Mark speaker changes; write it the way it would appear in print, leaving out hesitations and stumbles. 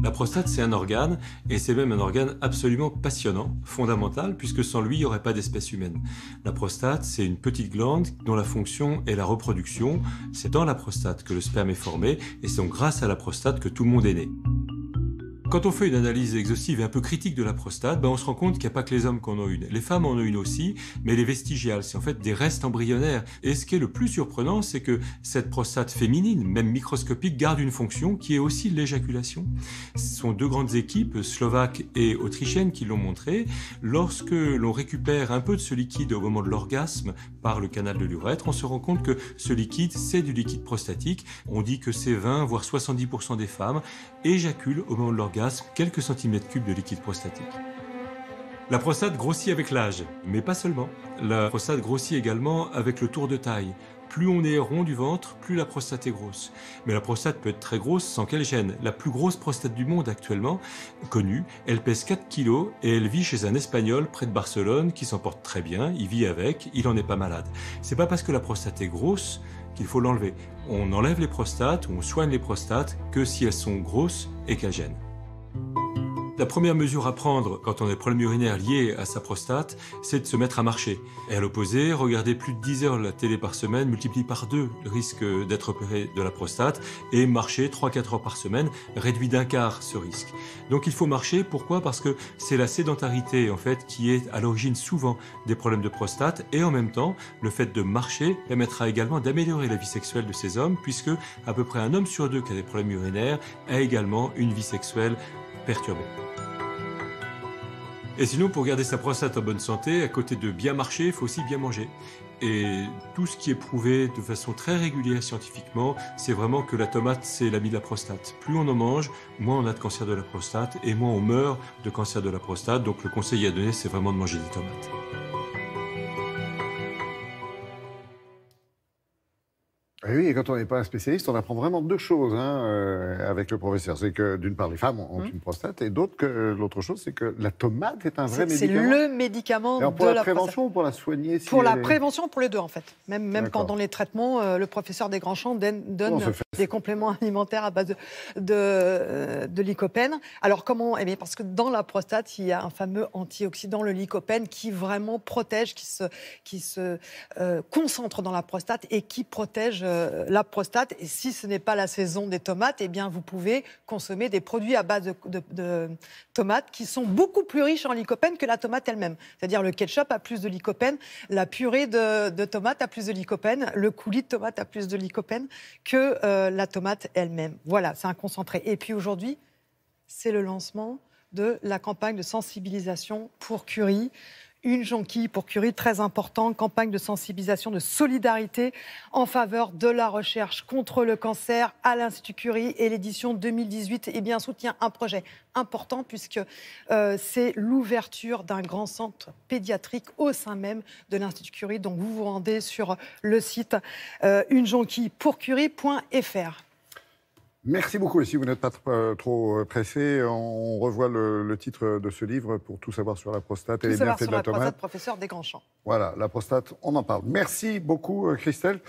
Speaker 1: La prostate, c'est un organe, et c'est même un organe absolument passionnant, fondamental, puisque sans lui, il n'y aurait pas d'espèce humaine. La prostate, c'est une petite glande dont la fonction est la reproduction. C'est dans la prostate que le sperme est formé, et c'est donc grâce à la prostate que tout le monde est né. Quand on fait une analyse exhaustive et un peu critique de la prostate, on se rend compte qu'il n'y a pas que les hommes qui en ont une. Les femmes en ont une aussi, mais elle est vestigiale. C'est en fait des restes embryonnaires. Et ce qui est le plus surprenant, c'est que cette prostate féminine, même microscopique, garde une fonction qui est aussi l'éjaculation. Ce sont deux grandes équipes, slovaques et autrichiennes, qui l'ont montré. Lorsque l'on récupère un peu de ce liquide au moment de l'orgasme par le canal de l'urètre, on se rend compte que ce liquide, c'est du liquide prostatique. On dit que c'est 20 voire 70% des femmes éjaculent au moment de l'orgasme quelques centimètres cubes de liquide prostatique. La prostate grossit avec l'âge, mais pas seulement. La prostate grossit également avec le tour de taille. Plus on est rond du ventre, plus la prostate est grosse. Mais la prostate peut être très grosse sans qu'elle gêne. La plus grosse prostate du monde actuellement, connue, elle pèse 4 kilos et elle vit chez un Espagnol près de Barcelone qui s'en porte très bien, il vit avec, il en est pas malade. C'est pas parce que la prostate est grosse qu'il faut l'enlever. On enlève les prostates, on soigne les prostates que si elles sont grosses et qu'elles gênent. La première mesure à prendre quand on a des problèmes urinaires liés à sa prostate, c'est de se mettre à marcher. Et à l'opposé, regarder plus de 10 heures la télé par semaine multiplie par 2 le risque d'être opéré de la prostate, et marcher 3-4 heures par semaine réduit d'un quart ce risque. Donc il faut marcher, pourquoi? Parce que c'est la sédentarité en fait qui est à l'origine souvent des problèmes de prostate, et en même temps, le fait de marcher permettra également d'améliorer la vie sexuelle de ces hommes, puisque à peu près un homme sur deux qui a des problèmes urinaires a également une vie sexuelle perturbée. Et sinon, pour garder sa prostate en bonne santé, à côté de bien marcher, il faut aussi bien manger. Et tout ce qui est prouvé de façon très régulière scientifiquement, c'est vraiment que la tomate, c'est l'ami de la prostate. Plus on en mange, moins on a de cancer de la prostate, et moins on meurt de cancer de la prostate. Donc le conseil à donner, c'est vraiment de manger des tomates.
Speaker 2: Et oui, et quand on n'est pas un spécialiste, on apprend vraiment deux choses avec le professeur. C'est que d'une part, les femmes ont une prostate, et d'autre que l'autre chose, c'est que la tomate est un vrai médicament.
Speaker 3: C'est le médicament
Speaker 2: alors, pour
Speaker 3: de
Speaker 2: la prévention
Speaker 3: prostate.
Speaker 2: ou pour la soigner
Speaker 3: Pour la prévention, pour les deux en fait. Même quand dans les traitements, le professeur Desgrands-Champs donne des compléments alimentaires à base de lycopène. Alors comment? Eh bien, parce que dans la prostate, il y a un fameux antioxydant, le lycopène, qui vraiment protège, qui se concentre dans la prostate et qui protège la prostate. Et si ce n'est pas la saison des tomates, eh bien vous pouvez consommer des produits à base de tomates qui sont beaucoup plus riches en lycopène que la tomate elle-même. C'est-à-dire le ketchup a plus de lycopène, la purée de tomates a plus de lycopène, le coulis de tomate a plus de lycopène que la tomate elle-même. Voilà, c'est un concentré. Et puis aujourd'hui, c'est le lancement de la campagne de sensibilisation pour Curie. Une jonquille pour Curie, très important, campagne de sensibilisation, de solidarité en faveur de la recherche contre le cancer à l'Institut Curie. Et l'édition 2018 soutient un projet important puisque c'est l'ouverture d'un grand centre pédiatrique au sein même de l'Institut Curie. Donc vous vous rendez sur le site unejonquillepourcurie.fr.
Speaker 2: Merci beaucoup. Et si vous n'êtes pas trop pressé, on revoit le titre de ce livre pour tout savoir sur la prostate et les bienfaits de la tomate.
Speaker 3: Professeur Desgrands-Champs.
Speaker 2: Voilà, la prostate, on en parle. Merci beaucoup, Christelle.